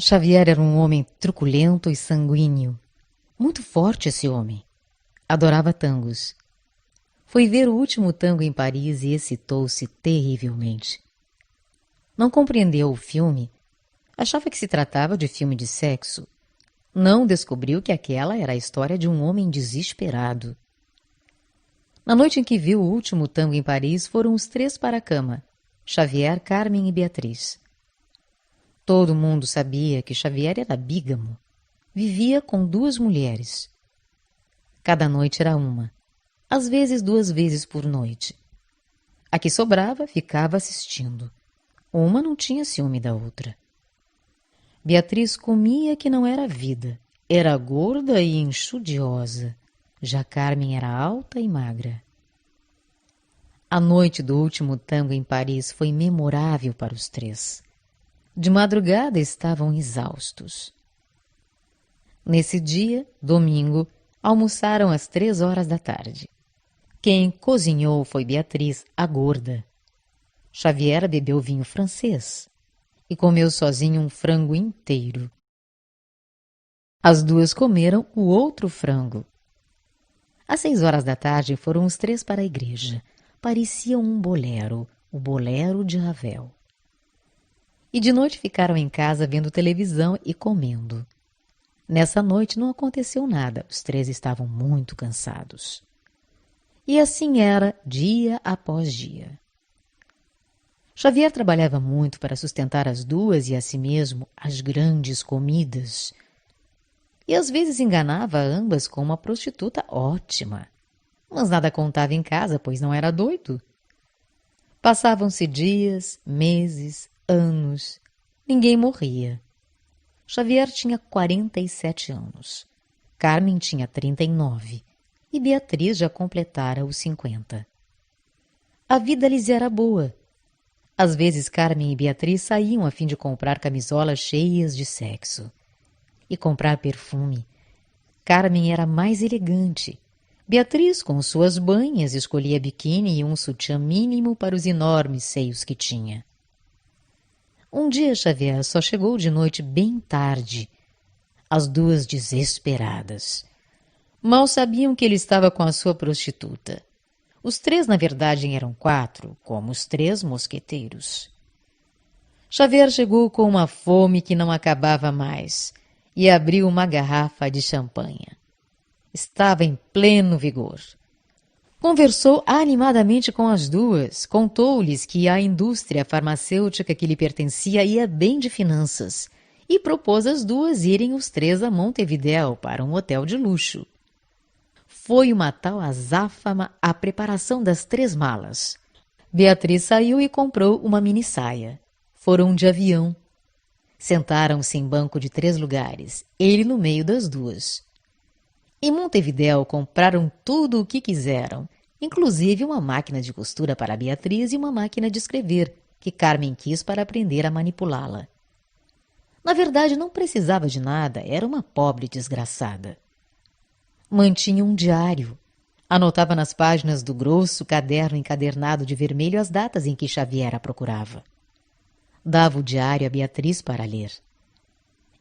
Xavier era um homem truculento e sanguíneo. Muito forte esse homem. Adorava tangos. Foi ver o último tango em Paris e excitou-se terrivelmente. Não compreendeu o filme. Achava que se tratava de filme de sexo. Não descobriu que aquela era a história de um homem desesperado. Na noite em que viu o último tango em Paris, foram os três para a cama: Xavier, Carmen e Beatriz. Todo mundo sabia que Xavier era bígamo. Vivia com duas mulheres. Cada noite era uma, às vezes 2 vezes por noite. A que sobrava ficava assistindo. Uma não tinha ciúme da outra. Beatriz comia que não era vida. Era gorda e enxudiosa. Já Carmen era alta e magra. A noite do último tango em Paris foi memorável para os três. De madrugada estavam exaustos. Nesse dia, domingo, almoçaram às 3 horas da tarde. Quem cozinhou foi Beatriz, a gorda. Xavier bebeu vinho francês e comeu sozinho um frango inteiro. As duas comeram o outro frango. Às 6 horas da tarde foram os três para a igreja. Parecia um bolero, o bolero de Ravel. E de noite ficaram em casa vendo televisão e comendo. Nessa noite não aconteceu nada, os três estavam muito cansados. E assim era dia após dia. Xavier trabalhava muito para sustentar as duas e a si mesmo as grandes comidas. E às vezes enganava ambas com uma prostituta ótima. Mas nada contava em casa, pois não era doido. Passavam-se dias, meses, anos. Ninguém morria. Xavier tinha 47 anos. Carmen tinha 39 e Beatriz já completara os 50. A vida lhes era boa. Às vezes Carmen e Beatriz saíam a fim de comprar camisolas cheias de sexo e comprar perfume. Carmen era mais elegante. Beatriz, com suas banhas, escolhia biquíni e um sutiã mínimo para os enormes seios que tinha. Um dia Xavier só chegou de noite bem tarde, as duas desesperadas. Mal sabiam que ele estava com a sua prostituta. Os três, na verdade, eram 4, como os 3 mosqueteiros. Xavier chegou com uma fome que não acabava mais e abriu uma garrafa de champanha. Estava em pleno vigor. Conversou animadamente com as duas, contou-lhes que a indústria farmacêutica que lhe pertencia ia bem de finanças e propôs às duas irem os três a Montevidéu para um hotel de luxo. Foi uma tal azáfama a preparação das 3 malas. Beatriz saiu e comprou uma minissaia. Foram de avião. Sentaram-se em banco de 3 lugares, ele no meio das duas. Em Montevidéu compraram tudo o que quiseram, inclusive uma máquina de costura para Beatriz e uma máquina de escrever, que Carmen quis para aprender a manipulá-la. Na verdade, não precisava de nada, era uma pobre desgraçada. Mantinha um diário. Anotava nas páginas do grosso caderno encadernado de vermelho as datas em que Xavier a procurava. Dava o diário a Beatriz para ler.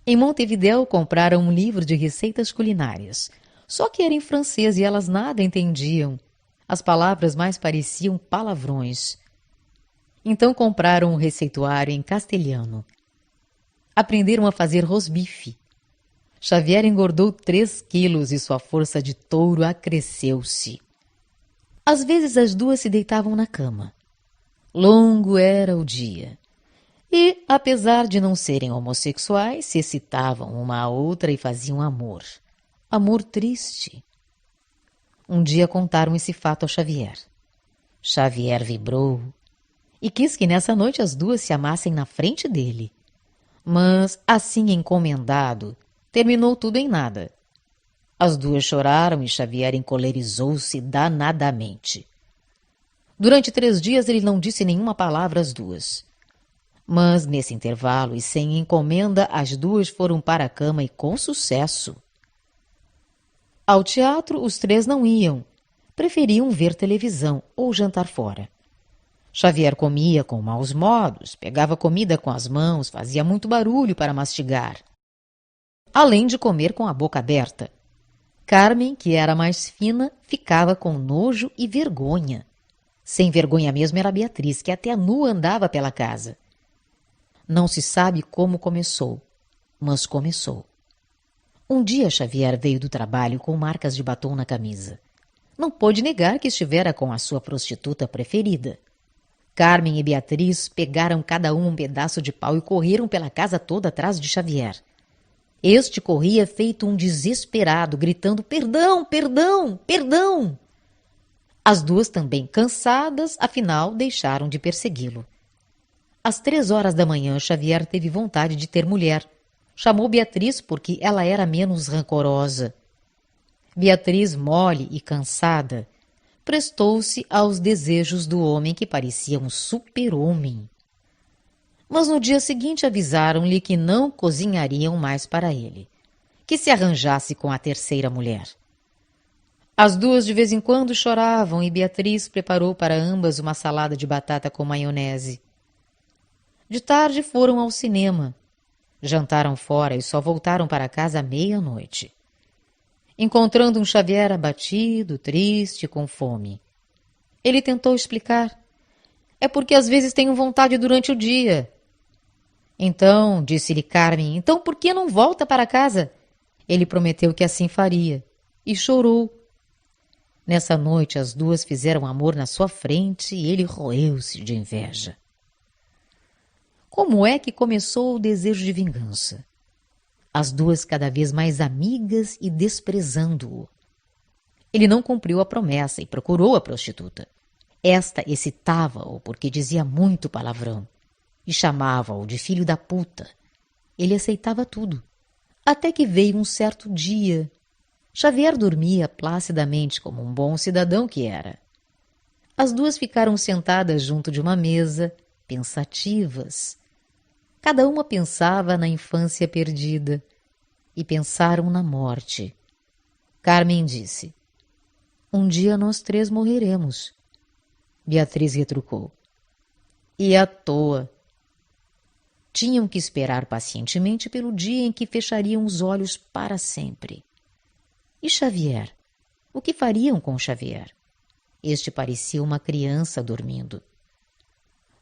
Em Montevidéu compraram um livro de receitas culinárias. Só que era em francês e elas nada entendiam. As palavras mais pareciam palavrões. Então compraram um receituário em castelhano. Aprenderam a fazer rosbife. Xavier engordou 3 quilos e sua força de touro acresceu-se. Às vezes as duas se deitavam na cama. Longo era o dia. E, apesar de não serem homossexuais, se excitavam uma à outra e faziam amor. Amor triste. Um dia contaram esse fato ao Xavier. Xavier vibrou e quis que nessa noite as duas se amassem na frente dele. Mas, assim encomendado, terminou tudo em nada. As duas choraram e Xavier encolerizou-se danadamente. Durante 3 dias ele não disse nenhuma palavra às duas. Mas, nesse intervalo e sem encomenda, as duas foram para a cama e com sucesso. Ao teatro, os 3 não iam. Preferiam ver televisão ou jantar fora. Xavier comia com maus modos, pegava comida com as mãos, fazia muito barulho para mastigar, além de comer com a boca aberta. Carmen, que era mais fina, ficava com nojo e vergonha. Sem vergonha mesmo era Beatriz, que até nua andava pela casa. Não se sabe como começou, mas começou. Um dia Xavier veio do trabalho com marcas de batom na camisa. Não pôde negar que estivera com a sua prostituta preferida. Carmen e Beatriz pegaram cada um pedaço de pau e correram pela casa toda atrás de Xavier. Este corria feito um desesperado, gritando perdão, perdão, perdão. As duas, também cansadas, afinal deixaram de persegui-lo. Às 3 horas da manhã, Xavier teve vontade de ter mulher. Chamou Beatriz porque ela era menos rancorosa. Beatriz, mole e cansada, prestou-se aos desejos do homem que parecia um super-homem. Mas no dia seguinte avisaram-lhe que não cozinhariam mais para ele, que se arranjasse com a terceira mulher. As duas de vez em quando choravam e Beatriz preparou para ambas uma salada de batata com maionese. De tarde foram ao cinema. Jantaram fora e só voltaram para casa à meia-noite. Encontrando um Xavier abatido, triste, com fome. Ele tentou explicar. É porque às vezes tenho vontade durante o dia. Então, disse-lhe Carmen, então por que não volta para casa? Ele prometeu que assim faria. E chorou. Nessa noite as duas fizeram amor na sua frente e ele roeu-se de inveja. Como é que começou o desejo de vingança? As duas cada vez mais amigas e desprezando-o. Ele não cumpriu a promessa e procurou a prostituta. Esta excitava-o porque dizia muito palavrão e chamava-o de filho da puta. Ele aceitava tudo. Até que veio um certo dia. Xavier dormia placidamente como um bom cidadão que era. As duas ficaram sentadas junto de uma mesa, pensativas. Cada uma pensava na infância perdida e pensaram na morte. Carmen disse, um dia nós três morreremos. Beatriz retrucou, e à toa. Tinham que esperar pacientemente pelo dia em que fechariam os olhos para sempre. E Xavier? O que fariam com Xavier? Este parecia uma criança dormindo.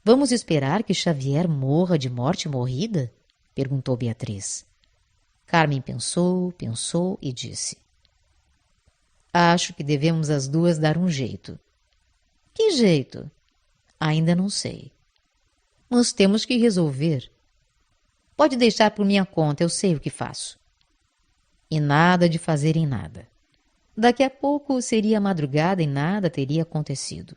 Vamos esperar que Xavier morra de morte morrida? Perguntou Beatriz. Carmen pensou, pensou e disse, acho que devemos as duas dar um jeito. Que jeito? Ainda não sei. Mas temos que resolver. Pode deixar por minha conta, eu sei o que faço. E nada de fazer em nada. Daqui a pouco seria madrugada e nada teria acontecido.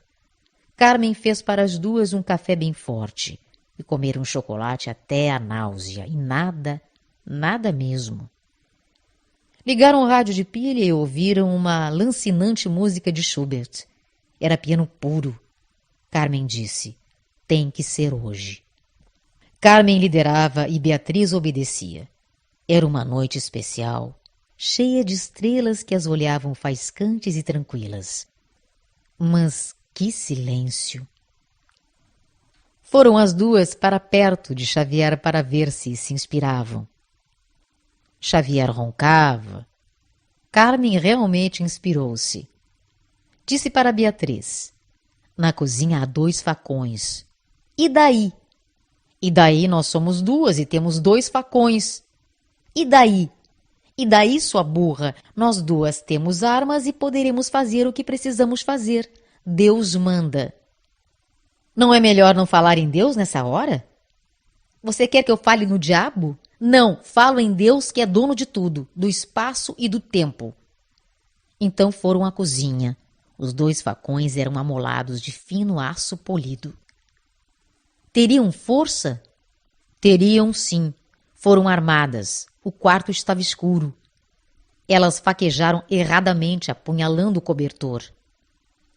Carmen fez para as duas um café bem forte e comeram chocolate até a náusea e nada, nada mesmo. Ligaram o rádio de pilha e ouviram uma lancinante música de Schubert. Era piano puro. Carmen disse, tem que ser hoje. Carmen liderava e Beatriz obedecia. Era uma noite especial, cheia de estrelas que as olhavam faiscantes e tranquilas. Mas que silêncio! Foram as duas para perto de Xavier para ver se inspiravam. Xavier roncava. Carmen realmente inspirou-se. Disse para Beatriz, na cozinha há 2 facões. E daí? E daí nós somos duas e temos 2 facões. E daí? E daí, sua burra, nós duas temos armas e poderemos fazer o que precisamos fazer. Deus manda. Não é melhor não falar em Deus nessa hora? Você quer que eu fale no diabo? Não, falo em Deus que é dono de tudo, do espaço e do tempo. Então foram à cozinha. Os 2 facões eram amolados de fino aço polido. Teriam força? Teriam, sim. Foram armadas. O quarto estava escuro. Elas faquejaram erradamente, apunhalando o cobertor.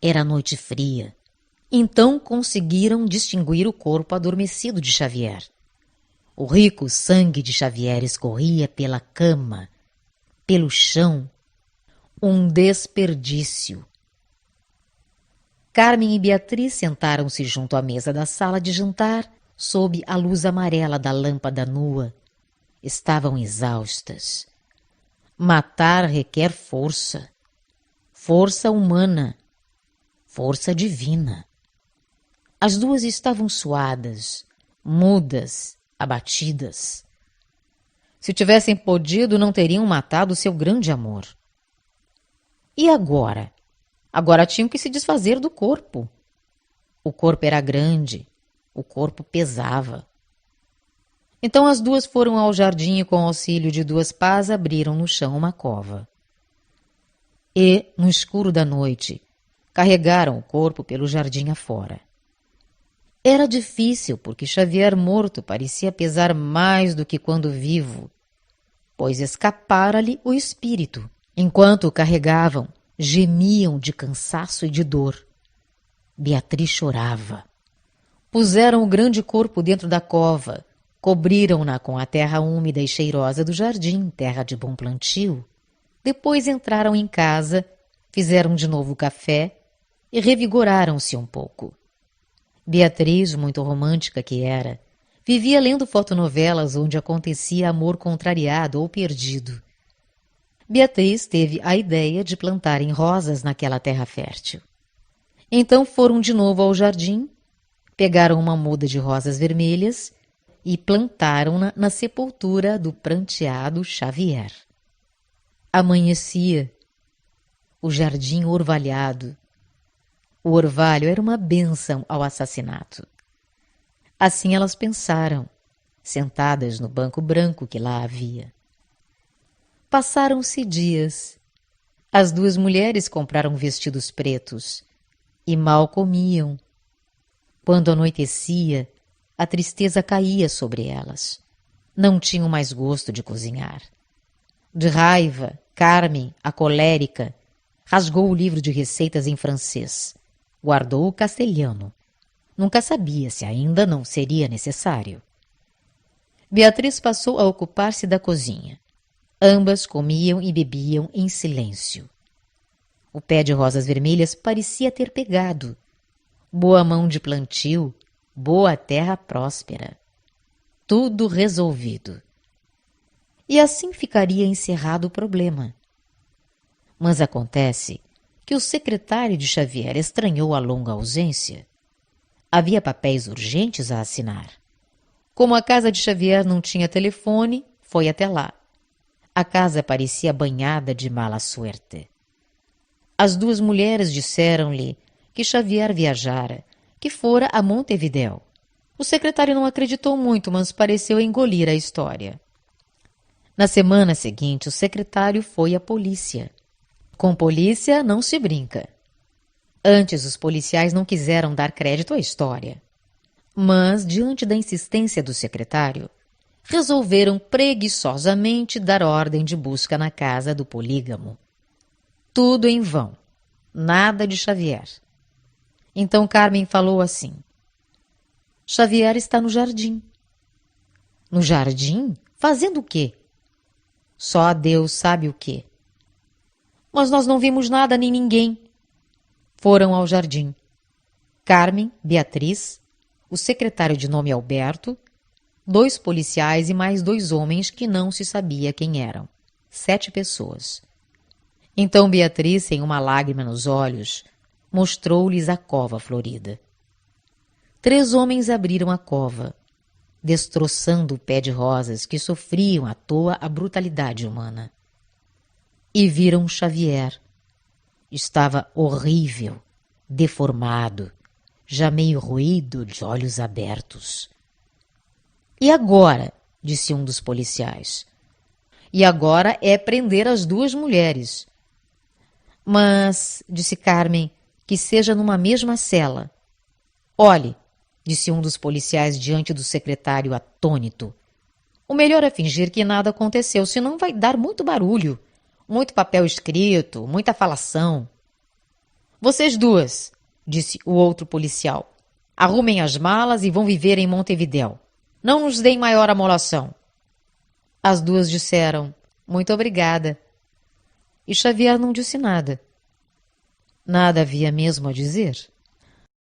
Era noite fria. Então conseguiram distinguir o corpo adormecido de Xavier. O rico sangue de Xavier escorria pela cama, pelo chão. Um desperdício. Carmen e Beatriz sentaram-se junto à mesa da sala de jantar, sob a luz amarela da lâmpada nua. Estavam exaustas. Matar requer força. Força humana. Força divina. As duas estavam suadas, mudas, abatidas. Se tivessem podido, não teriam matado seu grande amor. E agora? Agora tinham que se desfazer do corpo. O corpo era grande, o corpo pesava. Então as duas foram ao jardim e, com auxílio de duas pás, abriram no chão uma cova. E, no escuro da noite, carregaram o corpo pelo jardim afora. Era difícil, porque Xavier morto parecia pesar mais do que quando vivo, pois escapara-lhe o espírito. Enquanto o carregavam, gemiam de cansaço e de dor. Beatriz chorava. Puseram o grande corpo dentro da cova, cobriram-na com a terra úmida e cheirosa do jardim, terra de bom plantio. Depois entraram em casa, fizeram de novo café e revigoraram-se um pouco. Beatriz, muito romântica que era, vivia lendo fotonovelas onde acontecia amor contrariado ou perdido. Beatriz teve a ideia de plantarem rosas naquela terra fértil. Então foram de novo ao jardim, pegaram uma muda de rosas vermelhas e plantaram-na na sepultura do pranteado Xavier. Amanhecia. O jardim orvalhado. O orvalho era uma bênção ao assassinato. Assim elas pensaram, sentadas no banco branco que lá havia. Passaram-se dias. As duas mulheres compraram vestidos pretos e mal comiam. Quando anoitecia, a tristeza caía sobre elas. Não tinham mais gosto de cozinhar. De raiva, Carmen, a colérica, rasgou o livro de receitas em francês. Guardou o castelhano. Nunca sabia se ainda não seria necessário. Beatriz passou a ocupar-se da cozinha. Ambas comiam e bebiam em silêncio. O pé de rosas vermelhas parecia ter pegado. Boa mão de plantio, boa terra próspera. Tudo resolvido. E assim ficaria encerrado o problema. Mas acontece que o secretário de Xavier estranhou a longa ausência. Havia papéis urgentes a assinar. Como a casa de Xavier não tinha telefone, foi até lá. A casa parecia banhada de mala suerte. As duas mulheres disseram-lhe que Xavier viajara, que fora a Montevidéu. O secretário não acreditou muito, mas pareceu engolir a história. Na semana seguinte, o secretário foi à polícia. Com polícia não se brinca. Antes, os policiais não quiseram dar crédito à história. Mas, diante da insistência do secretário, resolveram preguiçosamente dar ordem de busca na casa do polígamo. Tudo em vão. Nada de Xavier. Então Carmen falou assim: Xavier está no jardim. No jardim? Fazendo o quê? Só Deus sabe o quê. Mas nós não vimos nada nem ninguém. Foram ao jardim. Carmen, Beatriz, o secretário de nome Alberto, 2 policiais e mais 2 homens que não se sabia quem eram. 7 pessoas. Então Beatriz, sem uma lágrima nos olhos, mostrou-lhes a cova florida. 3 homens abriram a cova, destroçando o pé de rosas que sofriam à toa a brutalidade humana. E viram Xavier. Estava horrível, deformado, já meio roído, de olhos abertos. E agora? Disse um dos policiais. E agora é prender as 2 mulheres. Mas, disse Carmen, que seja numa mesma cela. Olhe, disse um dos policiais diante do secretário atônito. O melhor é fingir que nada aconteceu, senão vai dar muito barulho. Muito papel escrito, muita falação. Vocês 2, disse o outro policial, arrumem as malas e vão viver em Montevidéu. Não nos deem maior amolação. As 2 disseram, muito obrigada. E Xavier não disse nada. Nada havia mesmo a dizer.